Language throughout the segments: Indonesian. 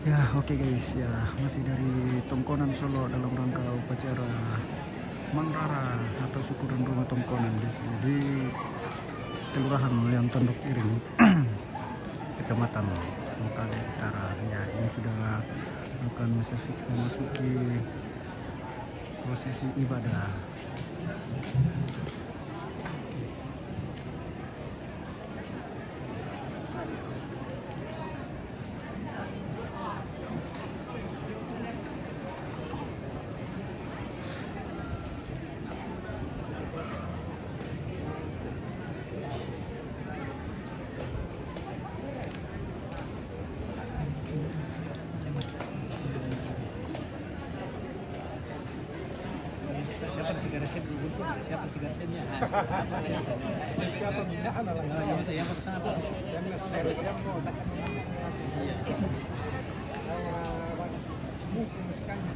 Ya, oke guys, ya masih dari Tongkonan Solo dalam rangka upacara Mangrara atau syukuran rumah Tongkonan di kelurahan yang Tondok Iring, kecamatan Bengkale Utara. Ya, ini sudah akan memasuki prosesi ibadah. Siapa si Garasnya dulu tuh? Siapa si Garasnya? Siapa benda lah. Yang itu yang satu. Yang si Garasnya mau tak. Iya. Mungkin sekali.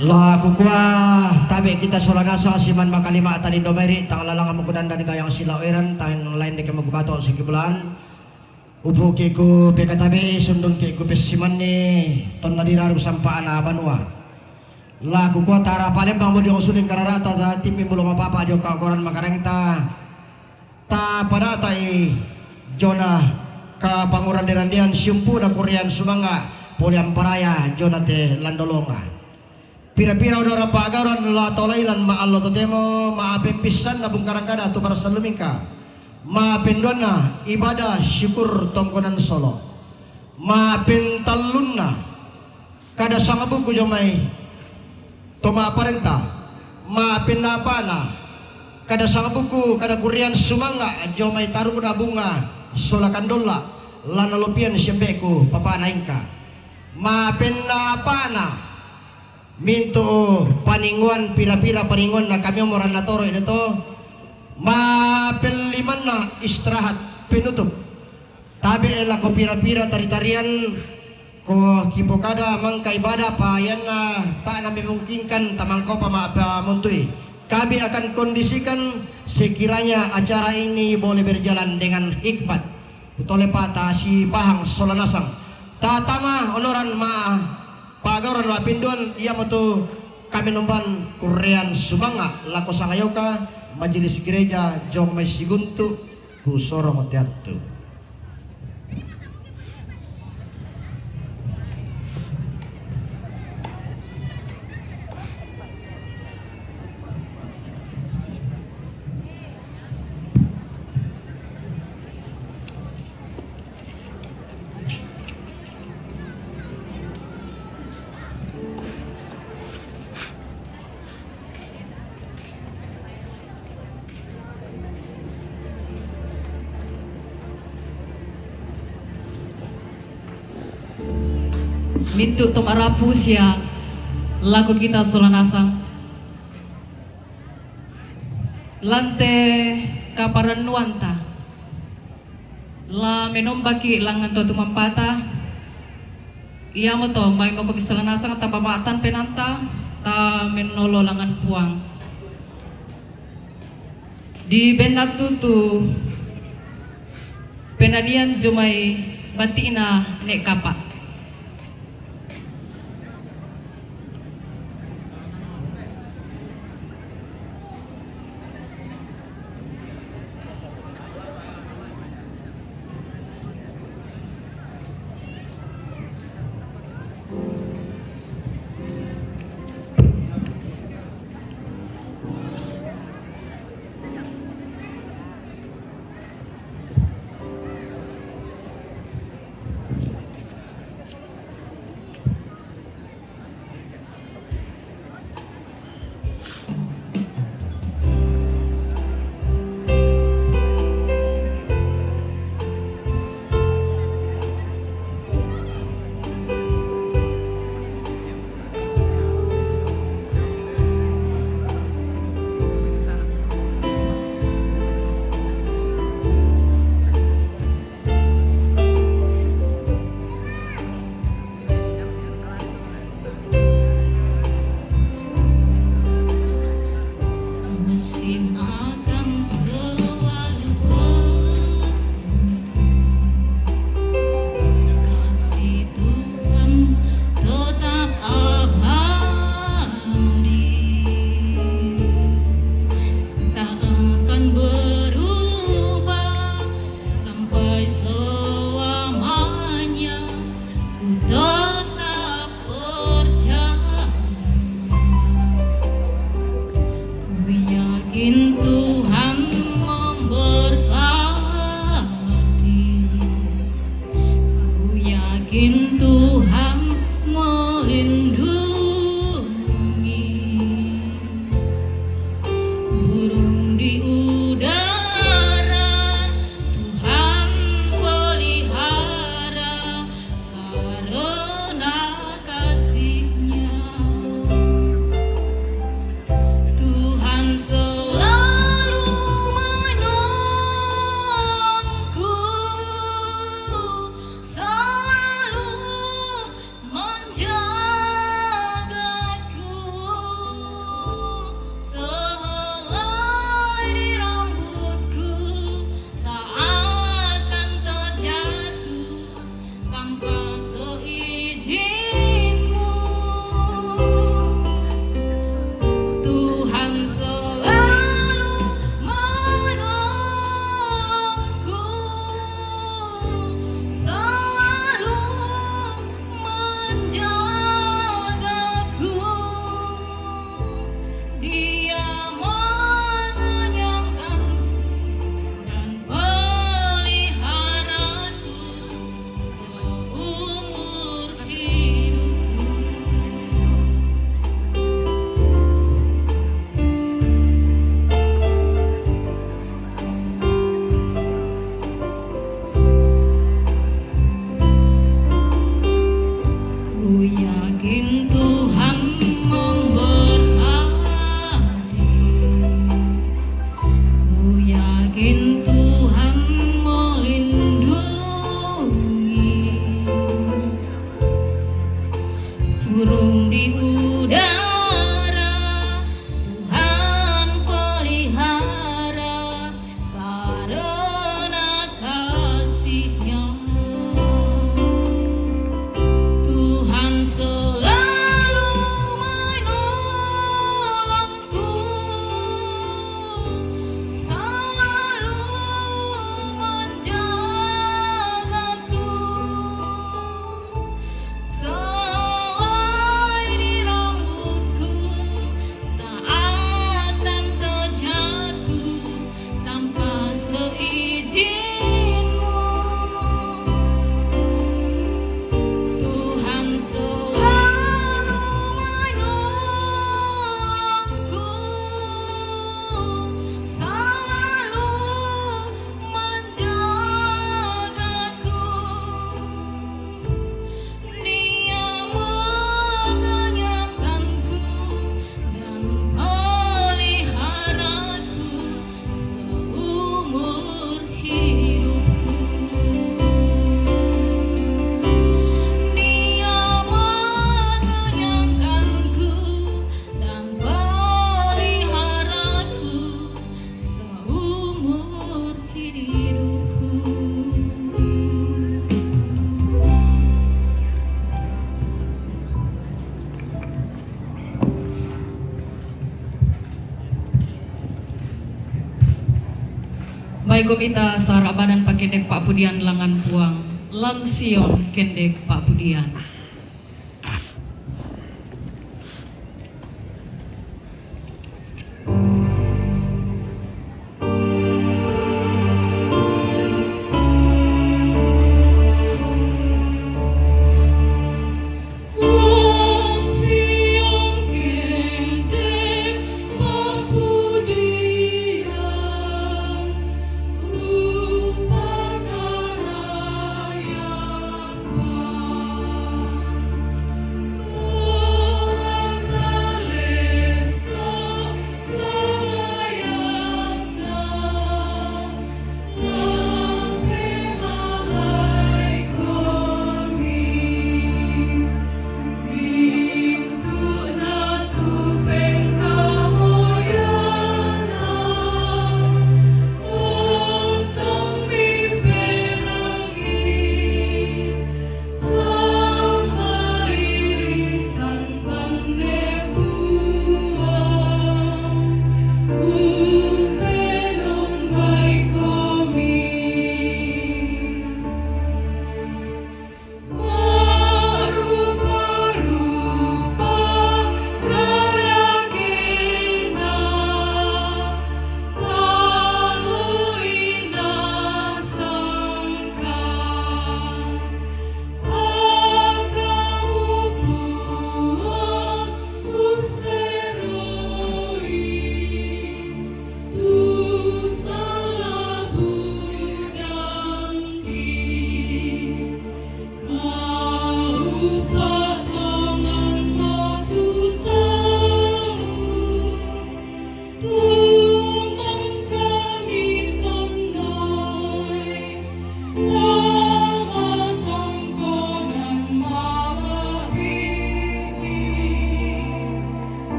Laku kuah tabi kita solanasa siman makalima atani domeri tanglalang amukudan dan gayang silaweran tang lain deke magubato sekibulan upu kiku pekatabi sundun kiku pesiman ni ton nadiraru sampaan abanua laku kuah tara palembang mo diong suning kararata ta timpi bulong apa diong kakoran makarang ta pada tai jona ka panguran derandian simpu na kurian sumanga poliam paraya jona te landolonga pira-pira udara pagaran la tolailan ma allo totemo ma pisan na bungkarang kada tu para salumika ma pendona ibadah syukur Tongkonan Solo ma pentalunna kada sangabuku jomai toma parenta ma penapana kada sangabuku kada kurian sumanga jomai taruna bunga sola kandola lana lopian syembeku papa naingka ma penapana minto paninguan pira-pira paninguan na kami moran na toro ito mapeliman na istirahat penutup tabi ela ko pira-pira tari-tarian ko kipokada mangka ibadah pa yan na tak na memungkinkan tamang ko pamamuntui kami akan kondisikan sekiranya acara ini boleh berjalan dengan hikmat utole pata si pahang solanasang tatama onoran ma pagaran mapindon ia moto kami nomban Korean sumanga lako sangayoka majelis gereja jong may siguntu ku sorong teatu. Mintu tomarapu sia laku kita solanasang lante kaparan nuanta la menombaki langan to tumampata iya mo to may mo komisalanasang ta pamatan penanta ta menolo langan puang di benatu tu penadian jumai batina nek kapa akan selalu kasih Tuhan tetap abadi, tak akan berubah sampai selamanya. Ku tetap percaya, ku yakin Tuhan memberkati, ku yakin Tuhan melindungi. Burung di udara Tuhan pelihara karena kasih-Nya. Tuhan selalu menolongku, selalu menjagaku. Sehelai di rambutku tak akan terjatuh tanpa seizin-Mu. Tuhan selalu menolongku, selalu menjagaku. Dia mengenyangkanku dan peliharaku seumur hidupku. Ku yakin Tuhan memberkati, ku yakin Tuhan melindungi. Burung di udara Tuhan pelihara karena kasih-Nya. Tuhan selalu menolongku, selalu menjagaku. Sehelai di rambutku tak akan terjatuh tanpa seizin-Mu. Tuhan selalu menolongku, selalu menjagaku. Dia mengenyangkanku dan peliharaku seumur hidupku. Dia mengenyangkanku dan peliharaku seumur hidupku. Baik komita sahara badan pakendek Pak Pudian Langan Puang Lansion kendek Pak Pudian. Lansion kendek Pak Pudian, upaka rakyat.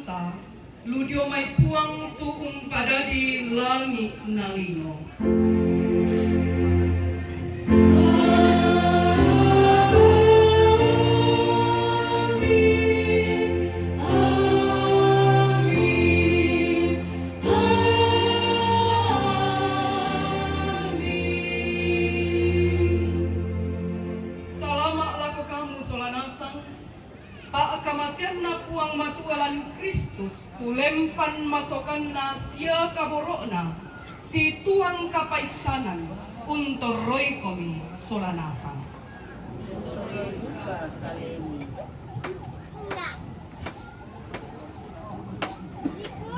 penanta, ludio may puang tuung pada di langit nalino. Tulempan masokan na siya kaborokna si tuang kapaisanan untuk roy komi solanasan.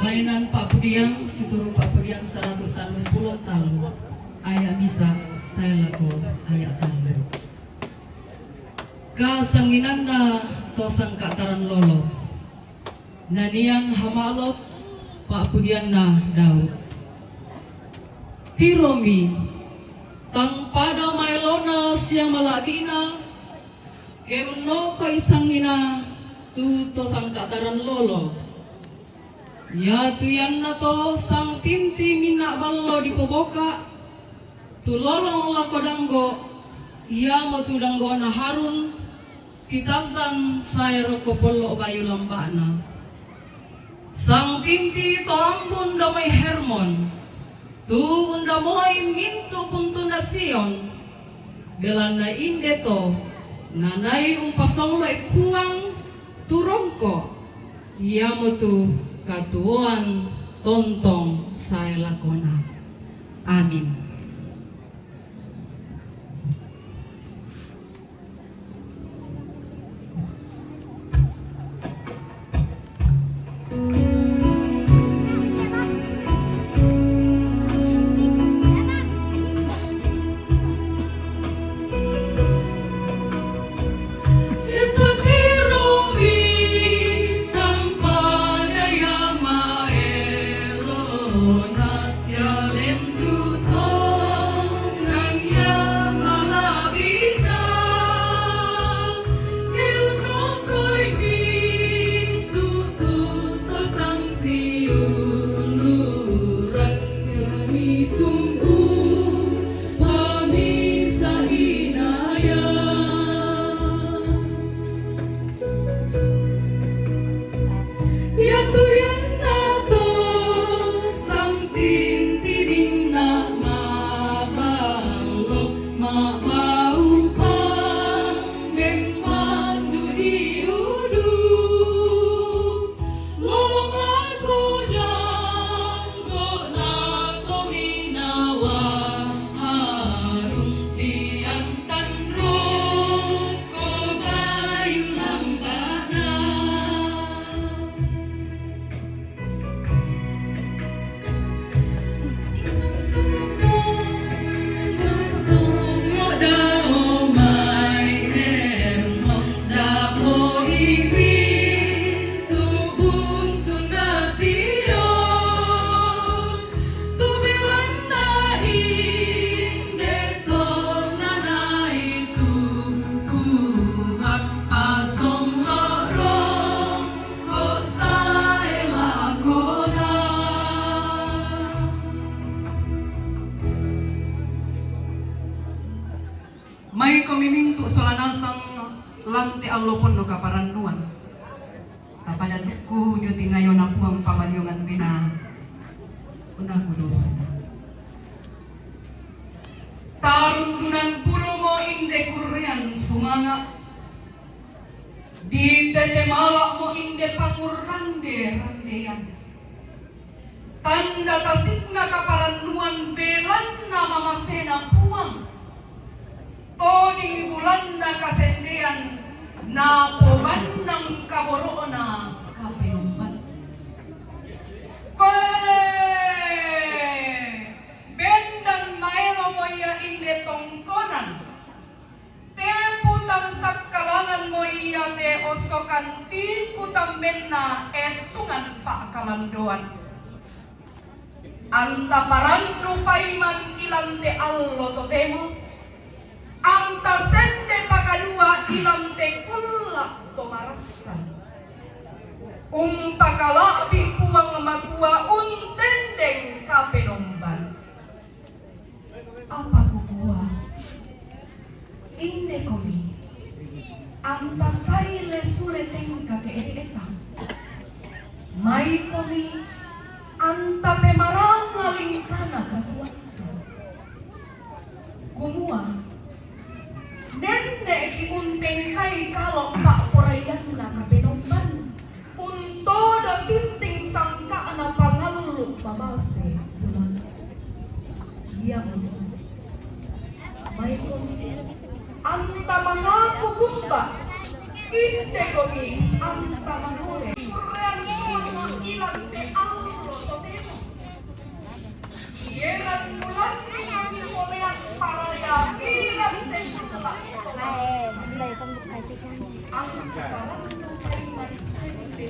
Bainan Pak Pudiang situru Pak Pudiang 160 tahun ayah bisa saya laku ayah tahun kasanginan na tosang kataran lolo naniang hamalok Pak Pudian na Daud Tiromi tang pada mailona siang malabina keuno ko isangina tu to sang kataran lolo ya tuyan na to sang tinti mina ballo di poboka tu lolong lako danggo ya mo tu danggo na harun kitantan saya roko polo bayu lambana sang tinti to ambun damay Hermon tu undamoy minto punto na Sion belan na inde to nanay umpasong may puang turongko yamo tu katuan tontong sa lakona. Amin. May kumiminto solanasang lanti allopon no kaparanduan. Tapadatukku nyuti ngayon na po ang pamalyungan bina. Una kudusan. Tarundunan puro mo inde kuryan sumanga. Di tetemala mo inde pangurrande-randean. Tanda tasik na kaparanduan belan na mamasena puang. Toding bulan na kasendian na poban ng kaboro na kapinumpan. Bendan maelo mo ya inde tongkonan. Te putang sakkalangan mo iya te osokan ti putang benna esungan pa kalandoan. Anta parannu paiman ilan te allo totemo. Anta sende pakadua ilang te kulla tomarasan. Umpak kakalabi puang matua untendeng kapenomban. Apa kukuha? Inde komi. Anta saile suleteng kakeeretang. Mai komi anta pemaranga lingkana katuanto. Kumua nende ki unteng kai kalau pak porayan na kapenomban. Untodo tinting sangka na pangalu pabase bulan. Yang mai komi anta mangaku kumba. Inde komi anta manole. Kurean semua ilang te allo totemo. Ieran bulan ini polean paraya ilang te sukla. Anta parang kay marisente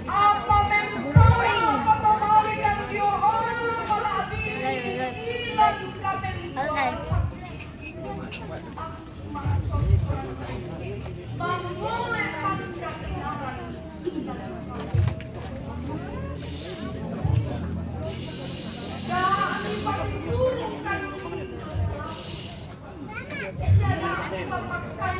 apa mentara patamalikan diorang malabi ilang kapentuan Mangole handa inaran Dami pagsulungkan Sada papakan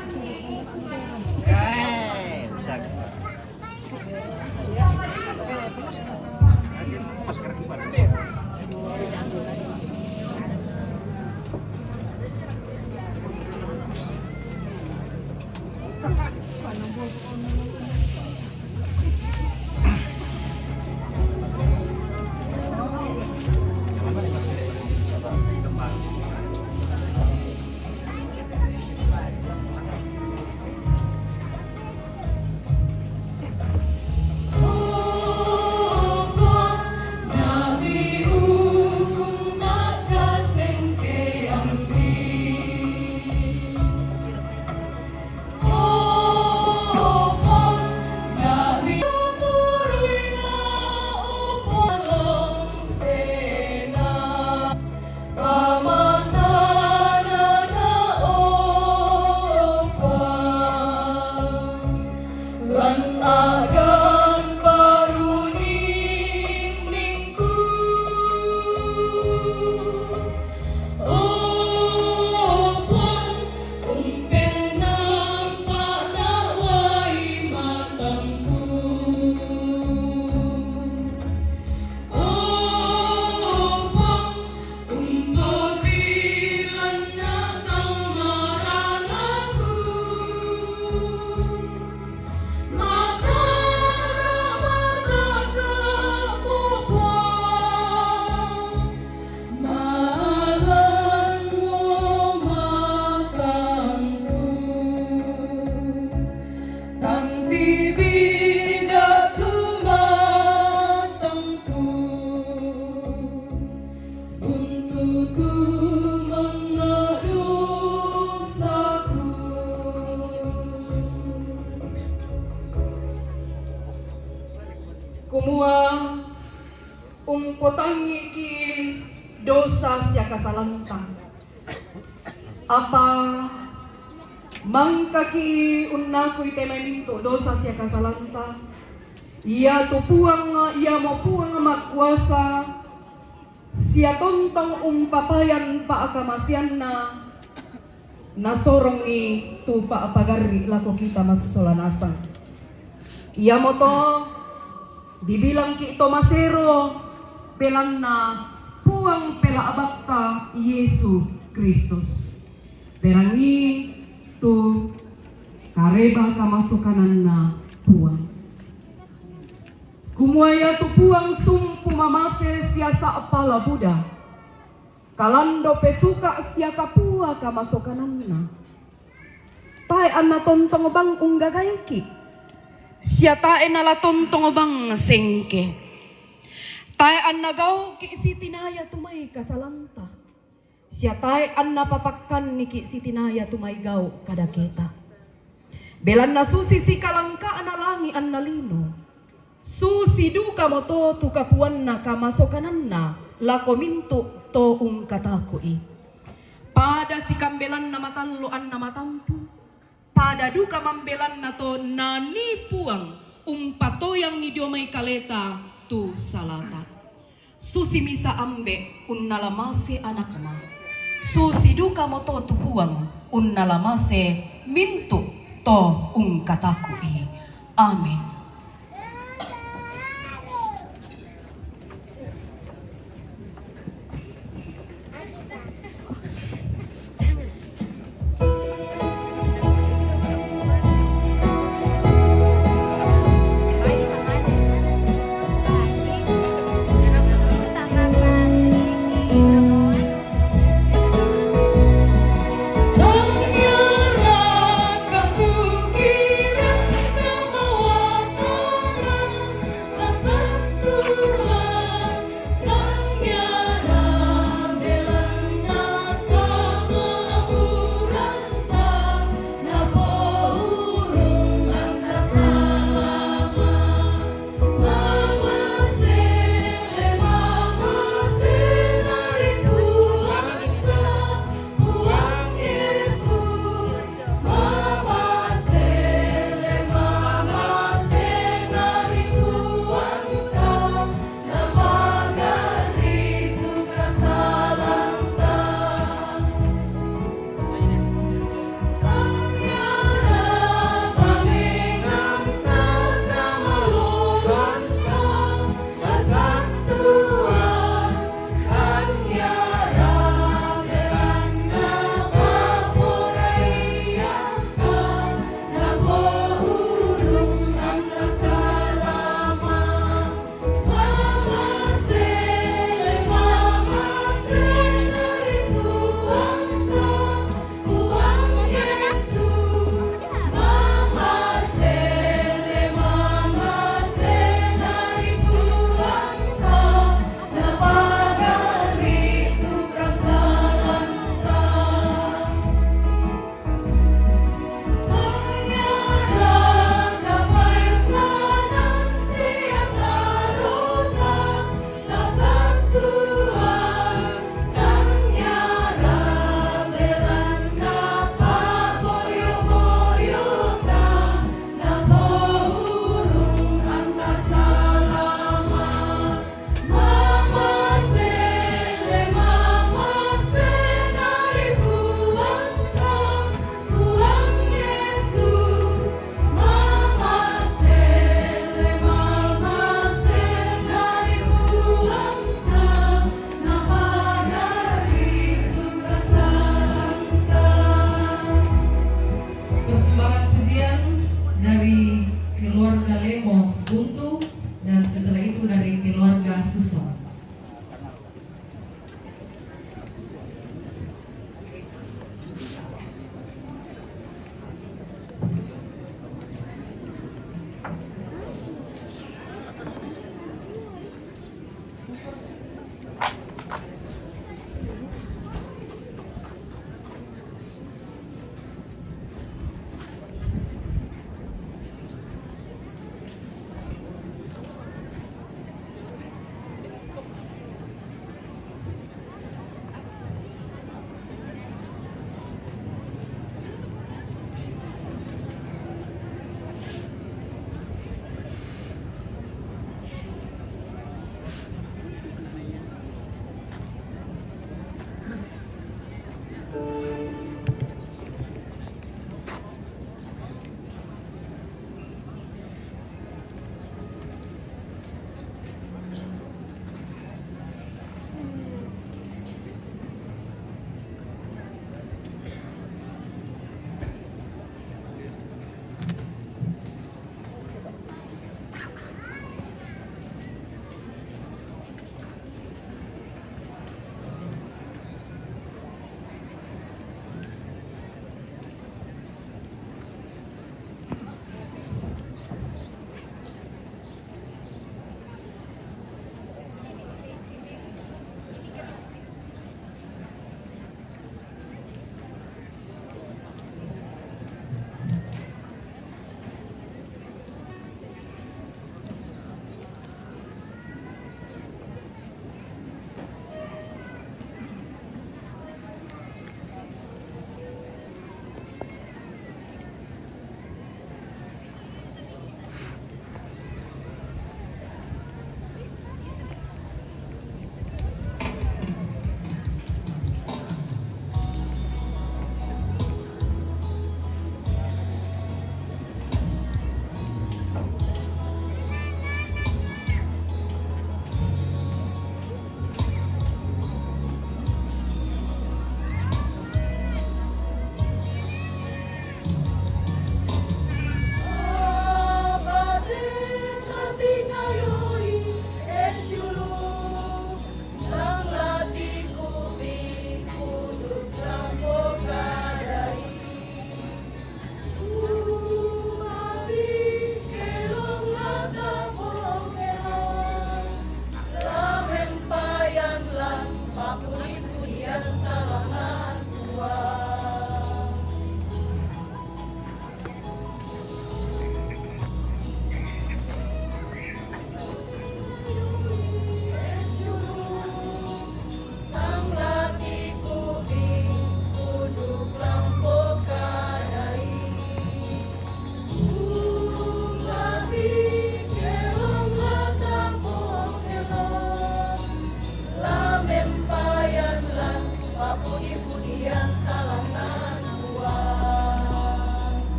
Kumua umpotangi ki dosa sia kasalantang. Apa mangkaki unnaku ite minto dosa sia kasalantang. Ia tu puang ia mau puang makuasa sia tontong papayan pa akamasianna nasorongi tu pa apagari lako kita masolanasang. Ia moto dibilang ki Tomasero pelanna puang pela abakta Yesus Kristus. Perangi tu kareba kamasukanan na puang. Kumuaya tu puang sumpu mamase siasa apala Buddha. Kalando pesuka siaka pua kamasukanan na. Tai anna tontong bang unggagayki. Siya nala tontong bang sengke. Tai an nagaw ki si tinaya tumay kasalanta. Siya an napapakkan ni ki si tinaya tumay gaw kadaketa. Belan na susi si kalangka analangi an nalino. Susi duka mo to tukapuan na kamasokanan na lakominto to katakoi. Pada si kambelan na matallo an na matampu. pada duka mambelan nato nani puang umpato yang idiomai kaleta tu salata. Susi misa ambe unnalamase anakama. Susi duka moto tu puang unnalamase mintu to ungkatakui. Amin. Tangyara kasugiran kamawa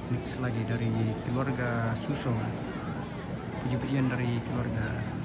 mix lagi dari keluarga Suso, puji-pujian dari keluarga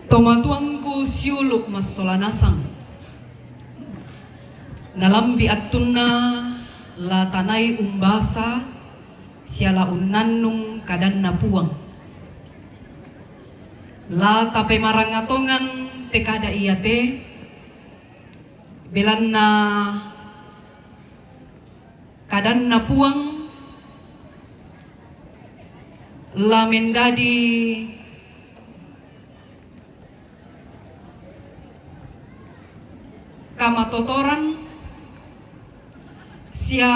Tomatuangku siuluk mas solanasang. Nalambi atuna la tanay umbasa siala unannung kadan na puang. La tape marangatongan te kada iyate belan na kadan na puang la mendadi kamatotoran sia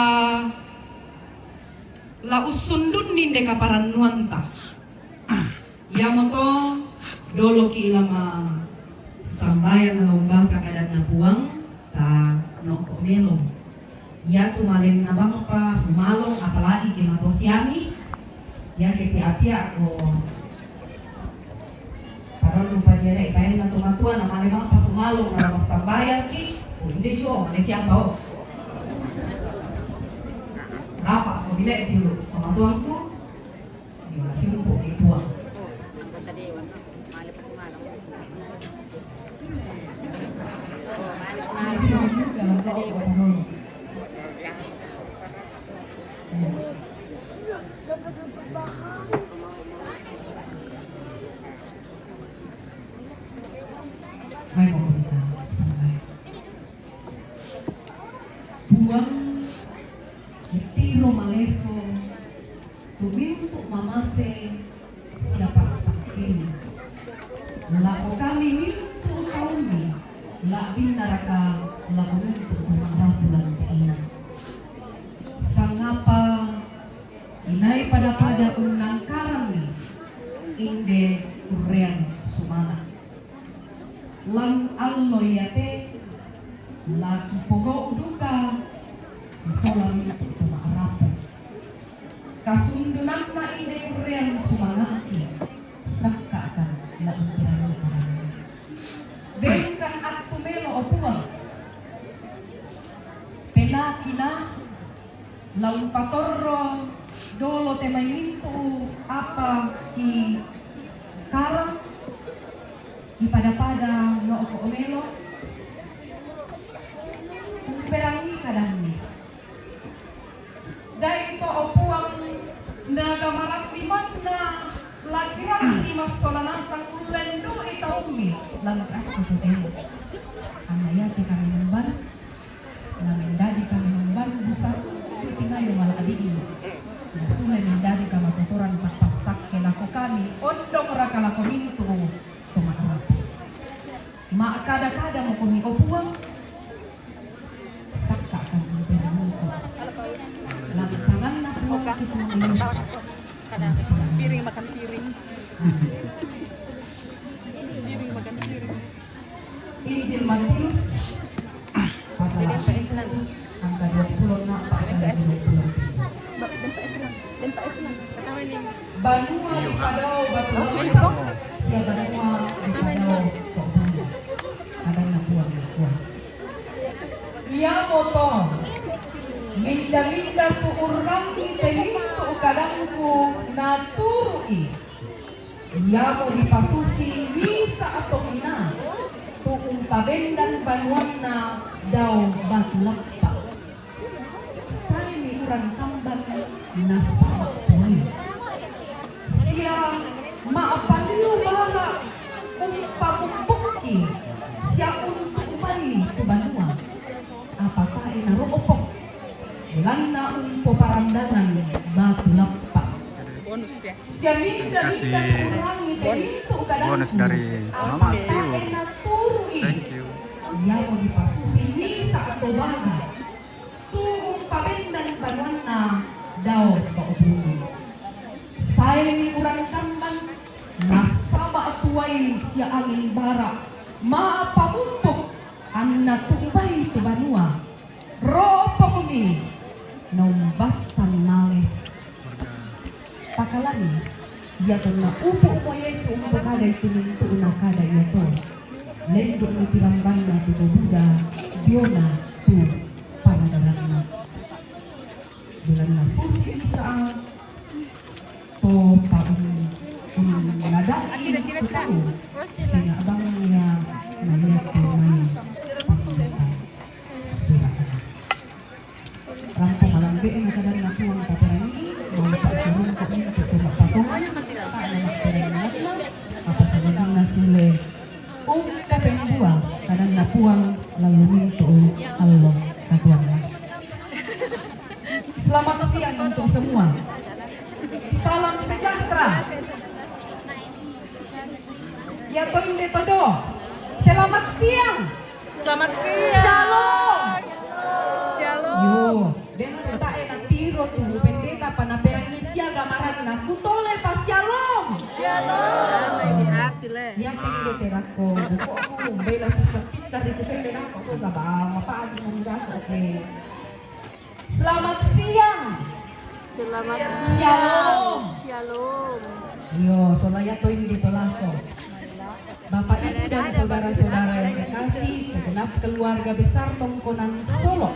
la usundun ninde kaparan nuanta yamoto dolo ki ilama sambayan na umbasa kadan na buang ta noko melo ya tumalin na bang pa sumalong apalagi kimatosiami ya kepi-apia ko para lupa dia ipain na tumatuan na malimang pa sumalong na sambayan ki hindi jo Malaysia bao dapat ko bila siyo tumatuan ko siyo po ipuan. May pupunta sa bahay. Buang itiro maleso tuminto mamase siapa sakini lako kami minto kaumi labin naraka lako minto tumarapulan ina sangapa inay pada unang karami inde urean sumana lang alloyate laki pogo uduka sesola minto tumarapu kasundunan na inde urean sumangaki sakka kan la umpirani parani bengkan at tumelo opuan pelaki na laun patorro dolo temay minto apa ki karang ki pada no oko omelo umperangi kadangni dai ito opuang nagamarak liman na lagiran di masolanasang ulendo itaumi lalu aku tutemo anayate kami memban namendadi kami memban busar tingay maladiin nasulay mendadi kami tuturan papasak kelako kami ondong rakalako minto tumarap maakada-kada mo kumi opuang sakka kan imperamu ko langsangan na po kita mengelus piring makan piring. Piring makan piring. Injil Matius pasal angka 20 na pasal 20. Dan Pak Islam. Katawa ni. Banua di padaw batu siya banua di padaw kadang na buwan. Iya moto minda-minda tu urang ite minto kadangku naturui iya mo dipasusi bisa atau ina tuung pabendan banuan na daw batu lakpa saya ni urang kamban nasabak tuay siya maapaliw bala kung papupuki siya untuk ubay tu banua apa tayo naroopok bulan na umpo parandangan batu lapak Bonus ya. siya minda-minda kurangi tehisto kadangku bonus dari Mama Tiu. naturui Thank you. iya mo dipasusi nisa atau baga tuung pabendan banuan na daw paubungi saya ni urang kamban nasaba atuay siya angin bara maapamumpok ang natubay to banua ropa kumi naumbasan mali pakalani ya to na upo mo Yesu umpo kada ito minto na kada ito lendo ni tilamban na tuto Buddha biona tu panadaran na bulan na susi isa to paung nadai ito tao sina sejahtera. Ya toinde todo. Selamat siang. Selamat siang. Shalom. Shalom. Yo, den tuta ena tiro tubuh pendeta panaperang isya gamaran na kutole pas shalom. Damai di hati le. Ya tende terako, buku aku bela pisah-pisah di kesini dan aku tuh sama apa lagi mendak. Oke. Selamat siang. Selamat Shalom. siang. Shalom. Yo, solaya to ini ditolako. Bapak Ibu dan saudara-saudara yang kekasih, segenap keluarga besar Tongkonan Solo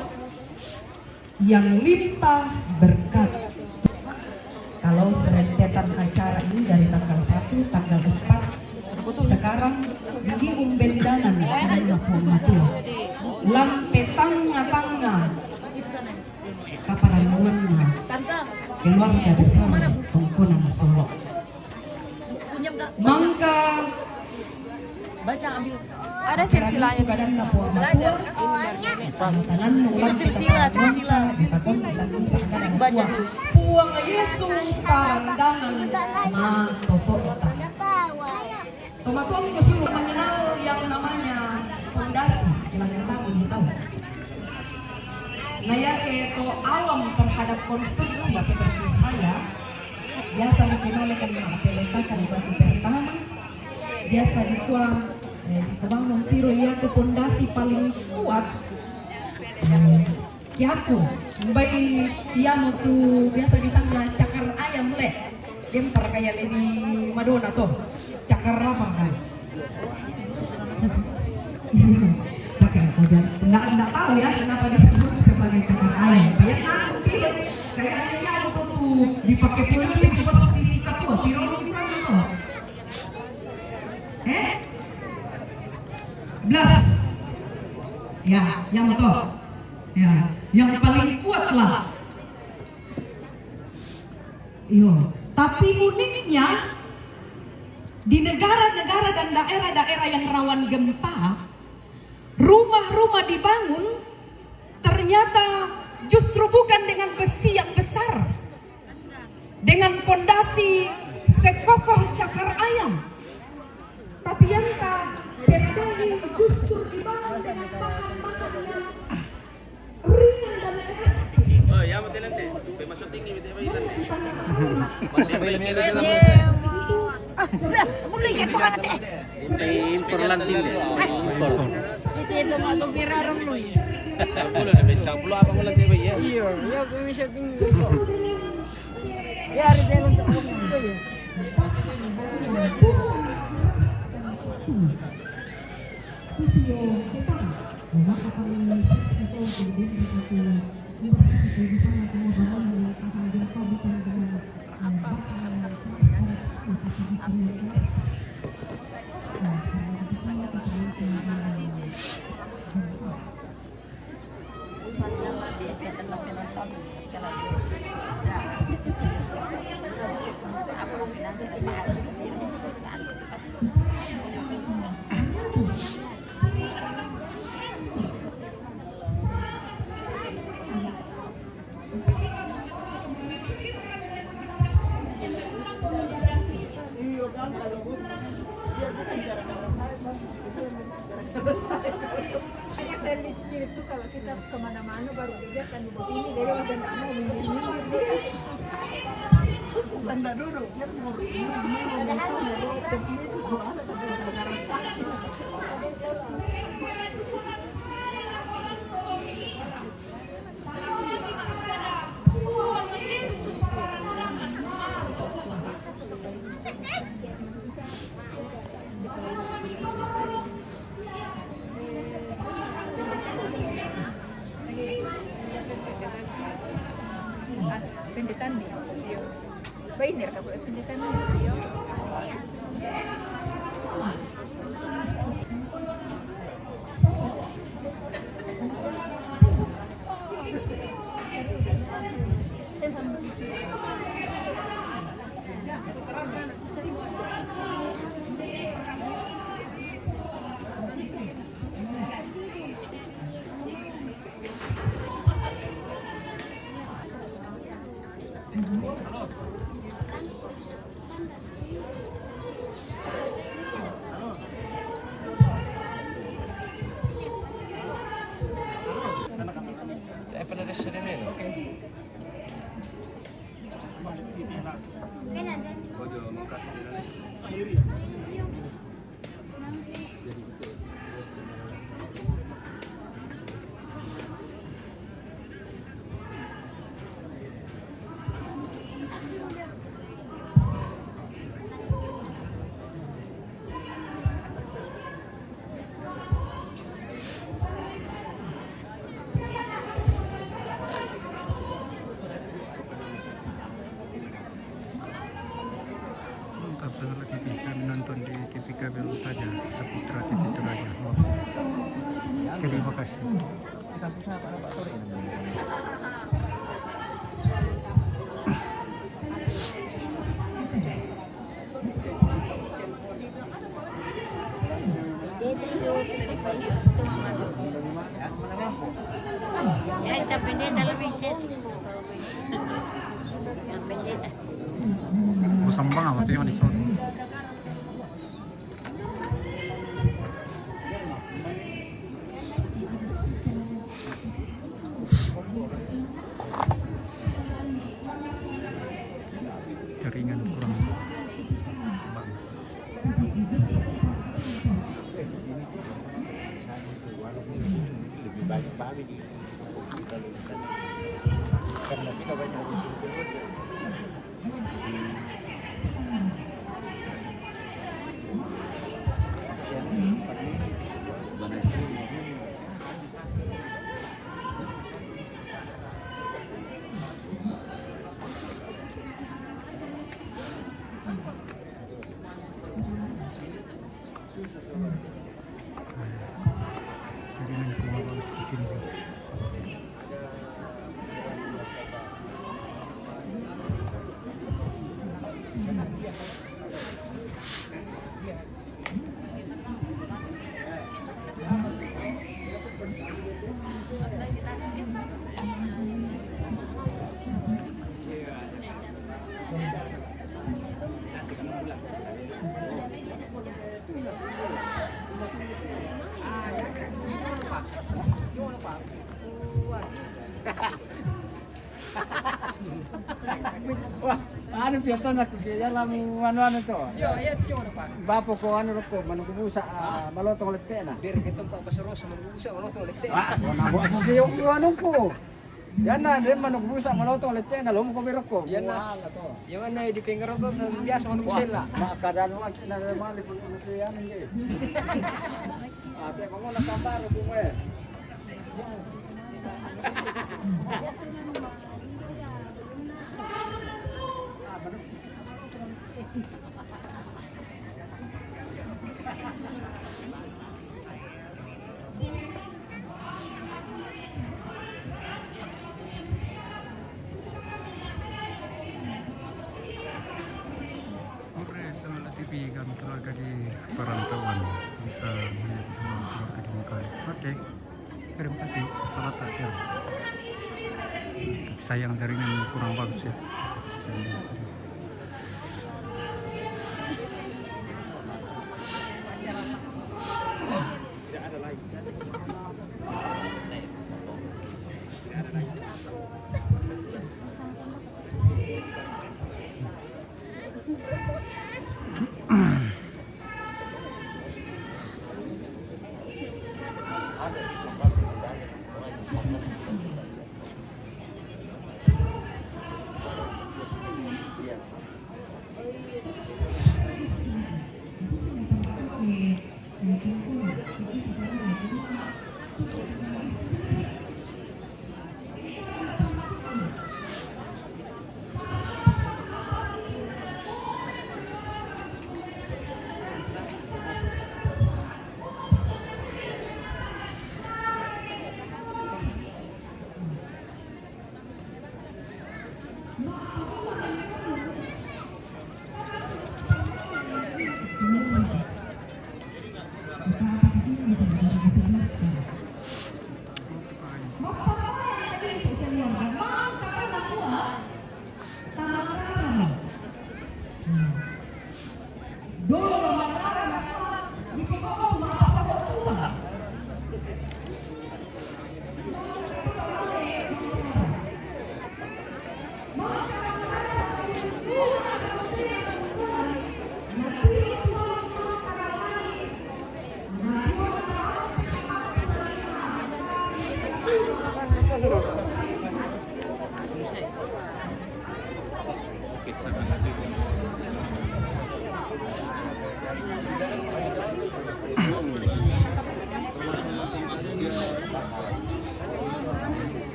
yang limpah berkat. Kalau serentetan acara ini dari tanggal 1, tanggal 4, sekarang ini umbendanan karena pun lantai tangga-tangga kaparanunganna keluarga besar Tongkonan Solo. Mangka Ada silsilahnya. kadang napo matua tanan nungguan silsila. Baca dulu. puang Yesus pandangan ma toto otak. Tomatuan ko suruh mengenal yang namanya fondasi yang bangun di tahun. Nah ya itu awam terhadap konstruksi seperti saya biasa dikenalkan mengapeletakan suatu pertama biasa dikuang kebangun tiro ya itu fondasi paling kuat kiaku baik dia mau tuh biasa disangka cakar ayam le dia kayak lebih Madonna tuh cakar apa kan cakar kode nggak tahu ya kenapa disebut sebagai cakar ayam banyak aku tidak kayaknya aku tuh dipakai pilotik posisi sikat tuh pilotik kan tuh belas ya yang betul ya yang paling kuat lah iyo tapi uniknya di negara-negara dan daerah-daerah yang rawan gempa rumah-rumah dibangun ternyata justru bukan dengan besi yang besar dengan pondasi sekokoh cakar ayam tapi yang tak berdaya justru dibangun dengan bahan-bahan yang ringan dan elastis. Oh ya, betul nanti. Masuk tinggi betul betul. Boleh ya tuh kan teh. Impor lantin deh. Impor. Itu masuk kirarong lo ya. 10 dah besar 10 apa mulan teh ya. Iya, ya gue bisa tinggi. Ya ada jalan untuk itu ya. Itu kalau kita kemana-mana baru lihat kan di sini dari wajan tak mau minggir-minggir bukan tak duduk dia mau pendidikan nih, bayar kamu pendidikan nih. Mantap sekali TV. Kami nonton di TV kabel saja, Saputra TV Toraja. Terima kasih. Ya, kita pendeta lebih set. Yang pendeta. Musambang apa tuh yang di sana? Jaringan kurang bagus. Lebih banyak babi di karena kita banyak Jaringan kurang bagus di sini. Wah, ano piyato na kaya lang ano to. Bapo ko ano ko manubusa malotong lete na. biar kita tak pasros sama busa orang tu letih. Nabo ako yung ano ko. Yan na din manubusa malotong lete na lumo ko biro ko. Yan na. Yang mana di pinggir tu biasa manusia lah. Makadaan mo na mali pun ko yan hindi. Ate mo na kambaro ko mo. Oke, Sonora TV kami keluarga di perantauan bisa melihat semua keluarga di Mekah. Oke, terima kasih. Selamat akhir. Sayang jaringan kurang bagus ya. Mati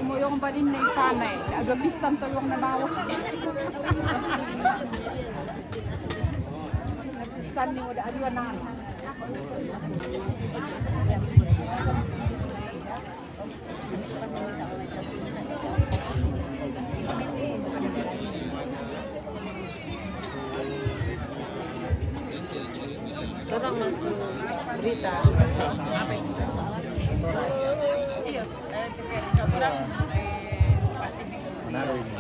Mo yung balin na ipanay. Agabistan tulong na bawa. Nagbisan ni mo da aliwanan. Orang masuk berita apa ini? Iya, kemudian pasti Manado ini.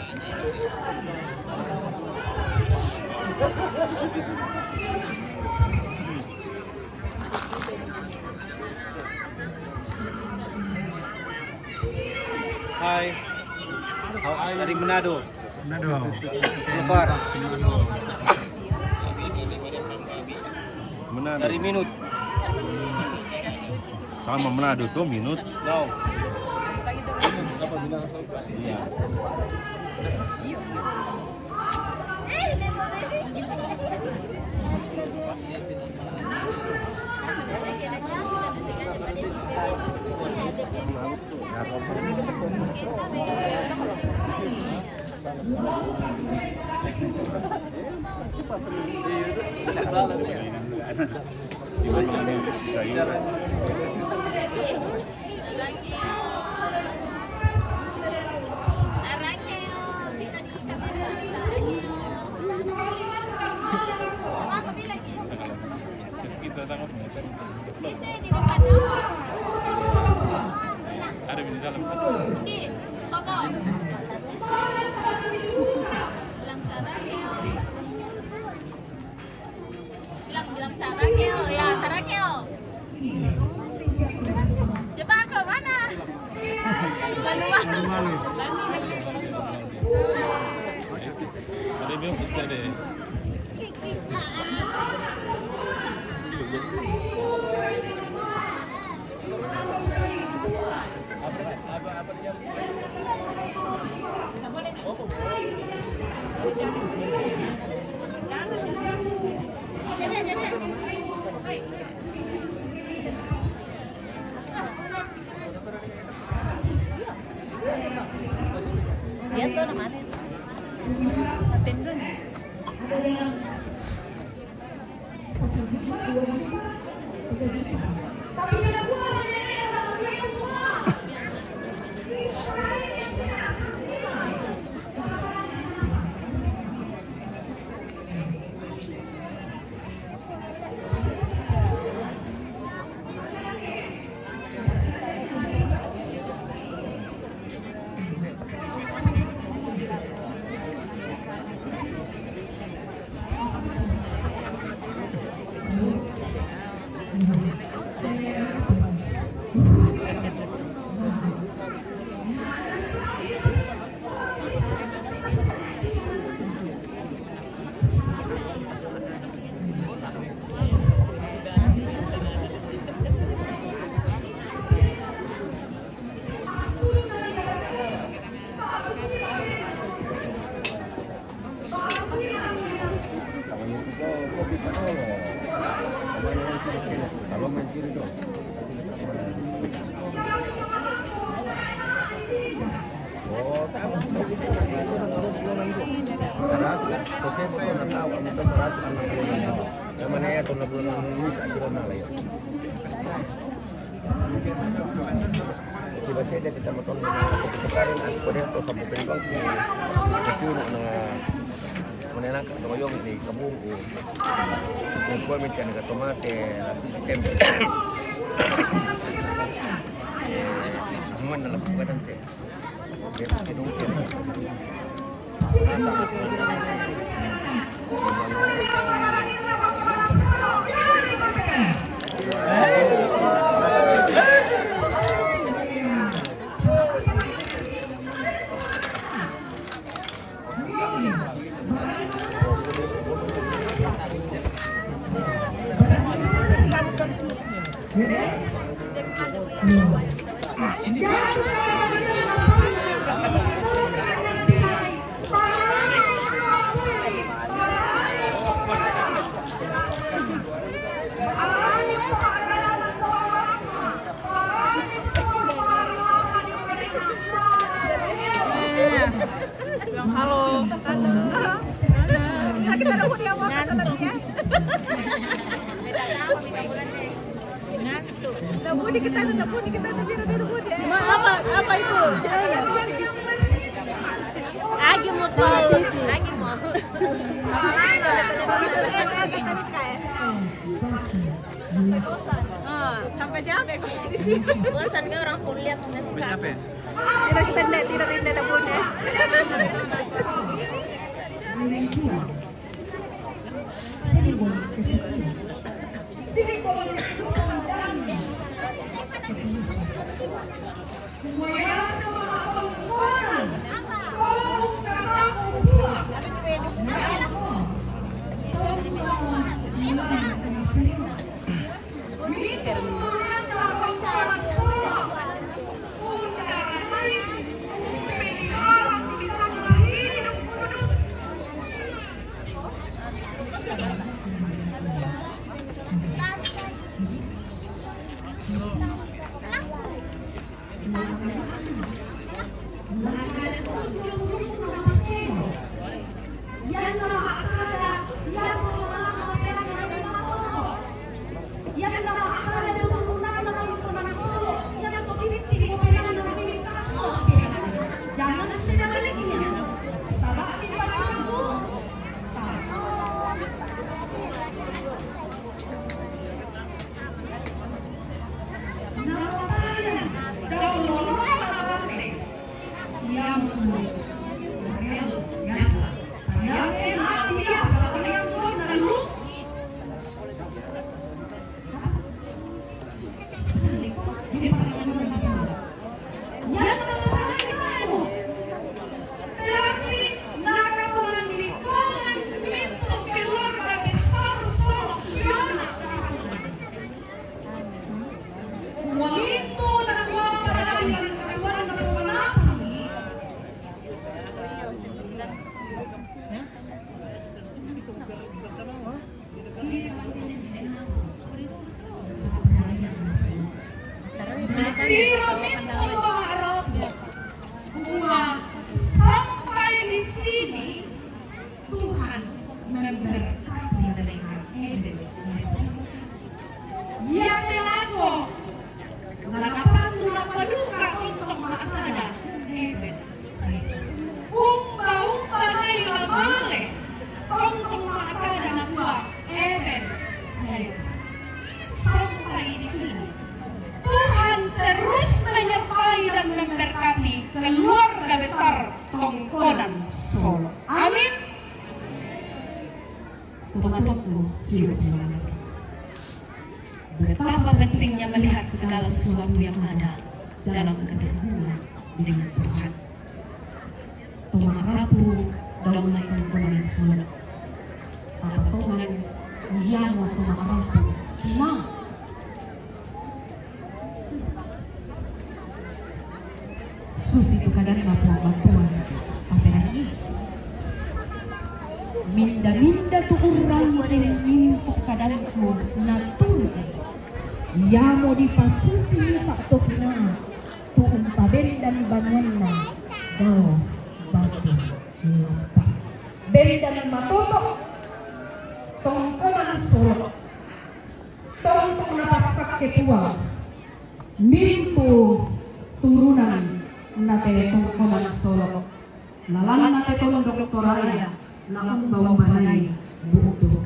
Hai. Dari Manado. Manado. Nufar. Manado. Dari Minut. Sama Manado tuh Minut. No. Iya. Ada di dalam. Di, Koko. Bilang Sarakeo, ya Sarakeo. Jepang ke mana? Malu-malu. Ada bilang kita deh. Dia tuh namanya. Tendon. Tiba-tiba kita motor kemarin aku dia tuh sampai penumpang disuruh menenangkan toyong di kampung. Kumpul minta dengan tomate, tempe. Semua dalam badan teh. Dia hidung teh. Halo. Kita ada hunian makan lagi ya. Nabudi kita apa itu? Caranya? Lagi mau lagi mau. Bisa saya kata kayak. Sampai capek kok di sini. Bosan gak orang kuliah tuh capek. Tidak Nabudi. Sampai di sini Tuhan memberkati mereka. Ya telago, nalapatu napaduka untuk makada. Umba na ilamale, untuk makada na buat. Sampai di sini Tuhan terus menyertai dan memberkati keluarga besar Tongkonan Solo. Amin. Tumatukku Siwa Sulawesi. Betapa pentingnya melihat segala sesuatu yang ada dalam keterhubungan dengan Tuhan. Tumarapu dalam Tongkonan Solo. Tapatongan yang tumarapu kina. Susi tu kadang apa bantuan apa lagi? Minda tu orang yang minta kadang tu natur. Ya mau dipasuki satu kena tu umpaben dan banwana Lo batu lompat. Bendan matoto tongkonan Solo. Tongkong napasak ketua. Mintu turunan nate tongkonan Solo. Lalan nate tolong doktoraya. Lakang bawa banay buto.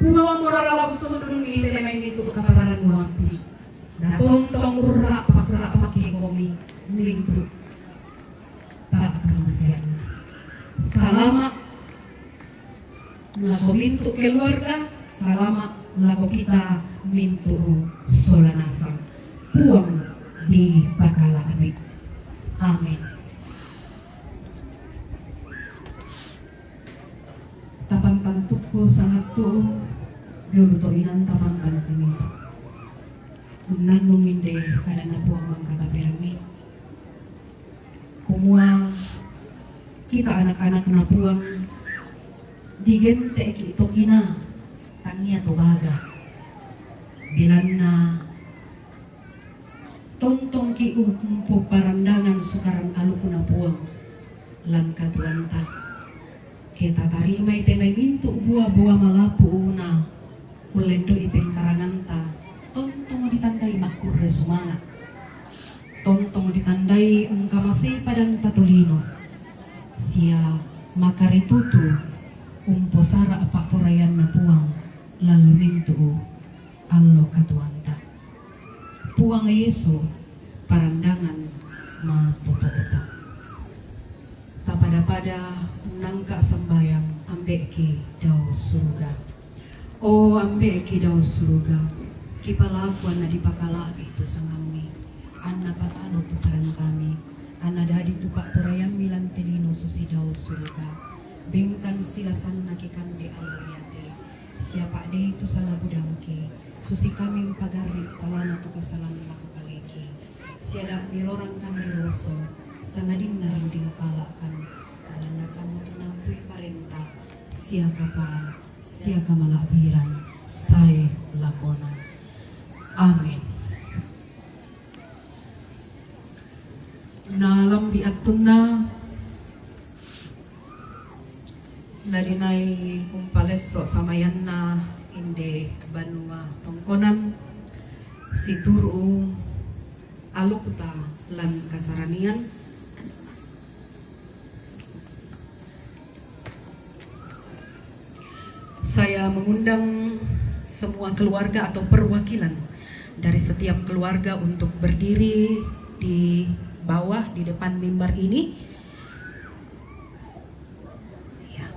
Kumawa moral sundun ite main itu kabaran wapi. Datong urra pakra pakikomi mintu. Pagkangsian. Salamat lago mintu keluarga, salamat lago kita mintu solanasang. Puang di bakala amin. Amin. Tapang tantukku sangat tuh dulu to inan tapang pansimis. Nanungin deh karena puang mangkata perami. Kumua kita anak-anak napuang digente kita kina tangnya to baga. Bilan na tongtong ki umpo parandangan sukaran aluku napuang lan katuanta. Kita tarimay temay mintu buah-buah malapu na ulendo ipeng karananta tontong ditandai makure semangat tontong ditandai ungkamasi padang tatulino sia makaritutu umposara apak purayan na puang lalu mintu allo katuanta puang Yesu parandangan matututa tapada-pada nangka sembayang ambek ki dau surga. Oh ambek ki dau surga. Kipalakuan na dipakala itu sangami. Anna patano tutaran kami. Anna dadi tupak purayam milan telino susi dau surga. Bengkan silasan nakikande aluyate. Siapa de itu salah budangki. Susi kami pagari salana tu kesalahan laku kaleki. Siada milorang kan diroso. Sangadin naring dinapalakan. Karena kamu tunampui parenta siaka pa siaka malapiran saya lakonan. Amin. Nalam biatuna nalinay umpaleso samayan na inde banua tongkonan si turu alukuta lan kasaranian. Saya mengundang semua keluarga atau perwakilan dari setiap keluarga untuk berdiri di bawah di depan mimbar ini. Ya.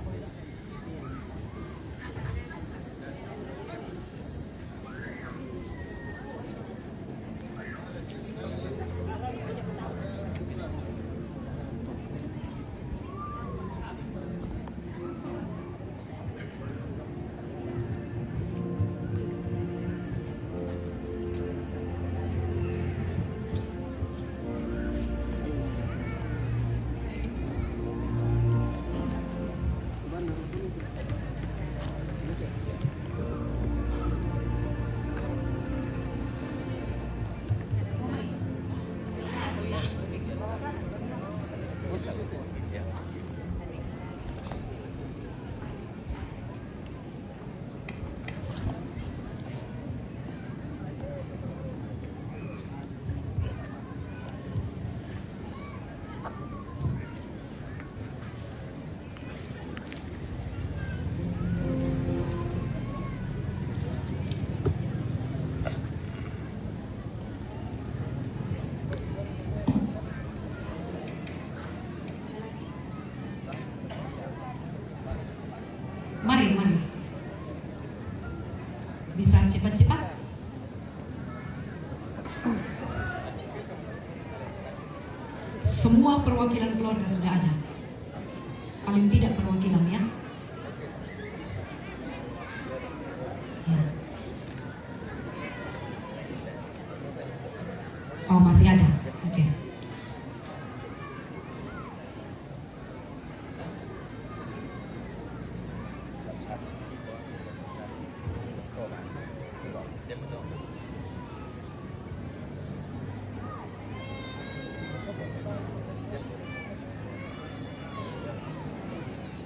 Mari. Bisa cepat-cepat. Semua perwakilan keluarga sudah ada. Paling tidak perwakilan ya. Oh masih ada.